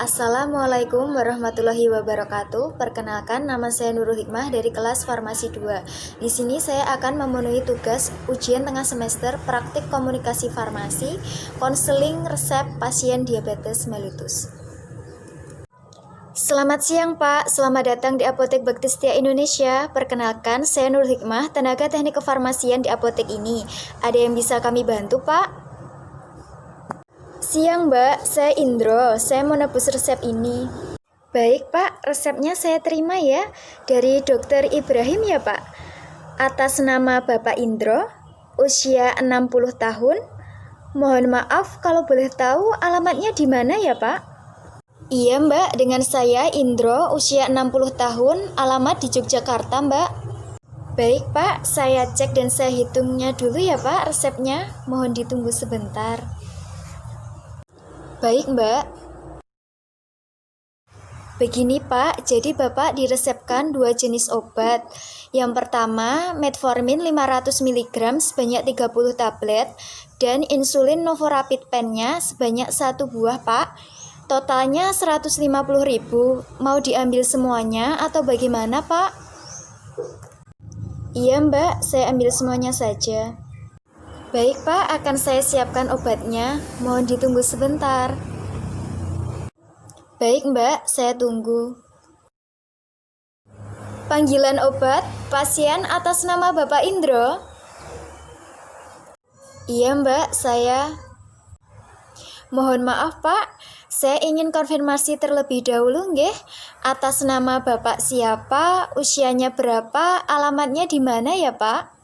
Assalamualaikum warahmatullahi wabarakatuh. Perkenalkan, nama saya Nurul Hikmah dari kelas Farmasi 2. Di sini saya akan memenuhi tugas ujian tengah semester praktik komunikasi farmasi, konseling resep pasien diabetes mellitus. Selamat siang Pak, selamat datang di Apotek Bakti Setia Indonesia. Perkenalkan, saya Nurul Hikmah, tenaga teknik kefarmasian di apotek ini. Ada yang bisa kami bantu Pak? Siang Mbak, saya Indro, saya mau nebus resep ini. Baik Pak, resepnya saya terima ya, dari Dokter Ibrahim ya Pak. Atas nama Bapak Indro, usia 60 tahun. Mohon maaf kalau boleh tahu alamatnya di mana ya Pak? Iya Mbak, dengan saya Indro, usia 60 tahun, alamat di Yogyakarta Mbak. Baik Pak, saya cek dan saya hitungnya dulu ya Pak resepnya, mohon ditunggu sebentar. Baik Mbak. Begini Pak, jadi Bapak diresepkan 2 jenis obat. Yang pertama, metformin 500 mg sebanyak 30 tablet dan insulin Novorapid pen-nya sebanyak 1 buah Pak. Totalnya 150.000. Mau diambil semuanya atau bagaimana Pak? Iya Mbak, saya ambil semuanya saja. Baik Pak, akan saya siapkan obatnya. Mohon ditunggu sebentar. Baik Mbak, saya tunggu. Panggilan obat, pasien atas nama Bapak Indro. Iya Mbak, saya. Mohon maaf Pak, saya ingin konfirmasi terlebih dahulu nggih. Atas nama Bapak siapa, usianya berapa, alamatnya di mana ya Pak?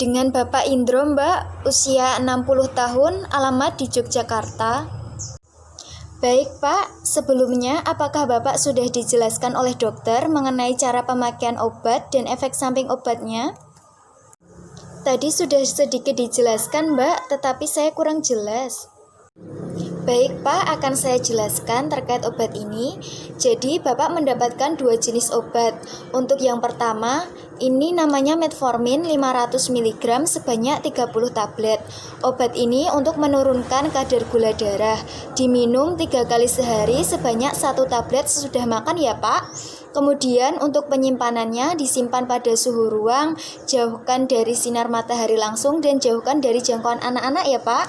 Dengan Bapak Indro Mbak, usia 60 tahun, alamat di Yogyakarta. Baik Pak, sebelumnya apakah Bapak sudah dijelaskan oleh dokter mengenai cara pemakaian obat dan efek samping obatnya? Tadi sudah sedikit dijelaskan Mbak, tetapi saya kurang jelas. Baik Pak, akan saya jelaskan terkait obat ini. Jadi Bapak mendapatkan 2 jenis obat. Untuk yang pertama, ini namanya metformin 500 mg sebanyak 30 tablet. Obat ini untuk menurunkan kadar gula darah. Diminum 3 kali sehari sebanyak 1 tablet sesudah makan ya Pak. Kemudian untuk penyimpanannya disimpan pada suhu ruang, jauhkan dari sinar matahari langsung dan jauhkan dari jangkauan anak-anak ya Pak.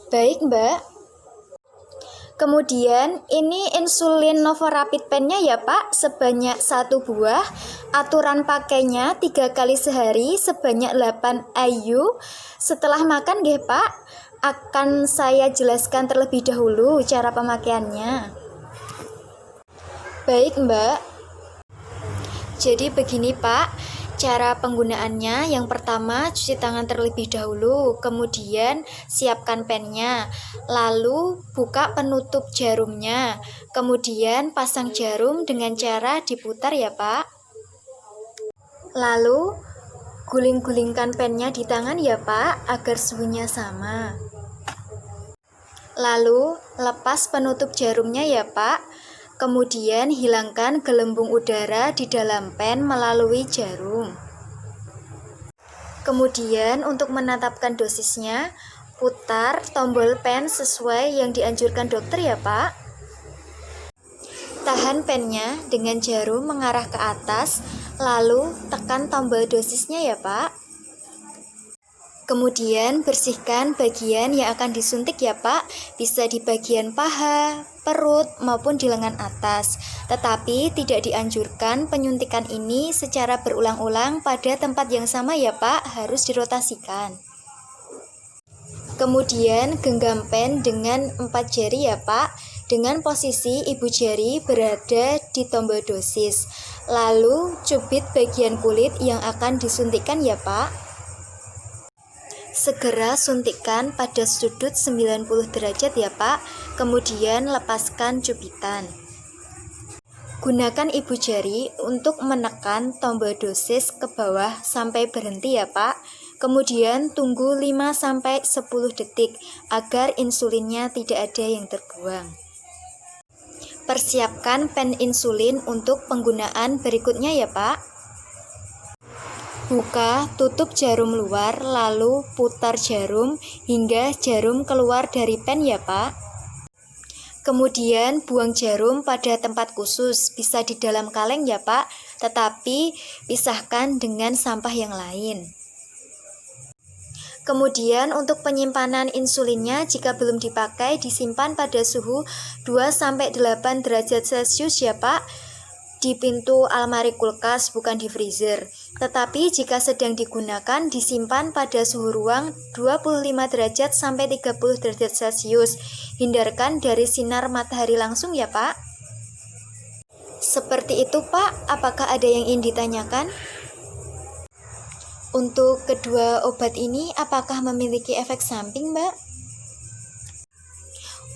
Baik Mbak. Kemudian ini insulin Novorapid pen-nya ya Pak, sebanyak 1 buah. Aturan pakainya 3 kali sehari sebanyak 8 IU. Setelah makan nggih Pak, akan saya jelaskan terlebih dahulu cara pemakaiannya. Baik Mbak. Jadi begini Pak, cara penggunaannya, yang pertama cuci tangan terlebih dahulu, kemudian siapkan pennya, lalu buka penutup jarumnya, kemudian pasang jarum dengan cara diputar ya Pak. Lalu guling-gulingkan pennya di tangan ya Pak, agar suhunya sama. Lalu lepas penutup jarumnya ya Pak. Kemudian hilangkan gelembung udara di dalam pen melalui jarum. Kemudian untuk menetapkan dosisnya, putar tombol pen sesuai yang dianjurkan dokter ya Pak. Tahan pennya dengan jarum mengarah ke atas, lalu tekan tombol dosisnya ya Pak. Kemudian bersihkan bagian yang akan disuntik ya Pak, bisa di bagian paha, perut, maupun di lengan atas. Tetapi tidak dianjurkan penyuntikan ini secara berulang-ulang pada tempat yang sama ya Pak, harus dirotasikan. Kemudian genggam pen dengan 4 jari ya Pak, dengan posisi ibu jari berada di tombol dosis. Lalu cubit bagian kulit yang akan disuntikkan ya Pak. Segera suntikkan pada sudut 90 derajat ya Pak, kemudian lepaskan cubitan. Gunakan ibu jari untuk menekan tombol dosis ke bawah sampai berhenti ya Pak. Kemudian tunggu 5-10 detik agar insulinnya tidak ada yang terbuang. Persiapkan pen insulin untuk penggunaan berikutnya ya Pak. Buka, tutup jarum luar, lalu putar jarum hingga jarum keluar dari pen ya Pak. Kemudian buang jarum pada tempat khusus, bisa di dalam kaleng ya Pak, tetapi pisahkan dengan sampah yang lain. Kemudian untuk penyimpanan insulinnya jika belum dipakai disimpan pada suhu 2-8 derajat Celcius ya Pak, di pintu almari kulkas bukan di freezer. Tetapi jika sedang digunakan disimpan pada suhu ruang 25 derajat sampai 30 derajat Celcius. Hindarkan dari sinar matahari langsung ya Pak. Seperti itu Pak, apakah ada yang ingin ditanyakan? Untuk kedua obat ini apakah memiliki efek samping, Mbak?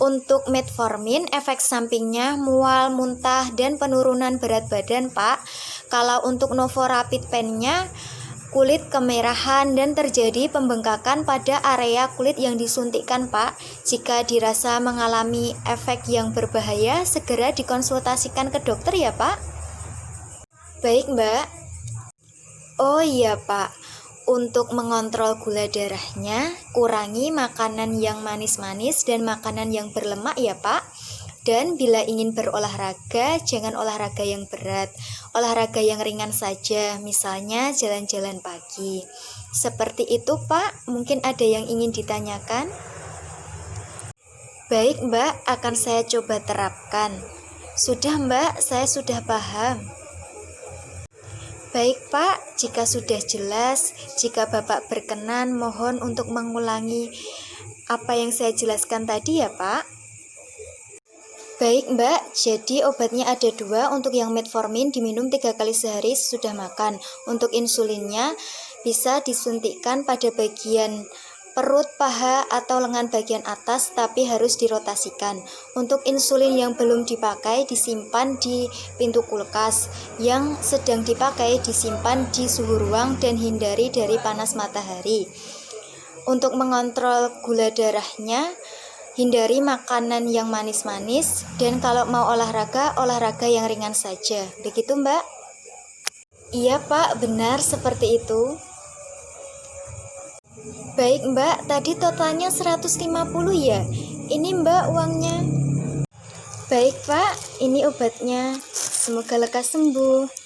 Untuk metformin, efek sampingnya mual, muntah, dan penurunan berat badan, Pak. Kalau untuk Novorapid pen-nya, kulit kemerahan dan terjadi pembengkakan pada area kulit yang disuntikkan, Pak. Jika dirasa mengalami efek yang berbahaya, segera dikonsultasikan ke dokter ya, Pak. Baik, Mbak. Oh iya, Pak. Untuk mengontrol gula darahnya, kurangi makanan yang manis-manis dan makanan yang berlemak ya Pak. Dan bila ingin berolahraga, jangan olahraga yang berat. Olahraga yang ringan saja, misalnya jalan-jalan pagi. Seperti itu Pak, mungkin ada yang ingin ditanyakan? Baik Mbak, akan saya coba terapkan. Sudah Mbak, saya sudah paham. Baik Pak, jika sudah jelas, jika Bapak berkenan mohon untuk mengulangi apa yang saya jelaskan tadi ya Pak. Baik Mbak, jadi obatnya ada 2, untuk yang metformin diminum 3 kali sehari sesudah makan. Untuk insulinnya bisa disuntikkan pada bagian perut, paha, atau lengan bagian atas, tapi harus dirotasikan. Untuk insulin yang belum dipakai disimpan di pintu kulkas, yang sedang dipakai disimpan di suhu ruang dan hindari dari panas matahari. Untuk mengontrol gula darahnya, hindari makanan yang manis-manis, dan kalau mau olahraga, olahraga yang ringan saja. Begitu Mbak? Iya Pak, benar seperti itu. Baik Mbak, tadi totalnya 150 ya. Ini Mbak uangnya. Baik Pak, ini obatnya. Semoga lekas sembuh.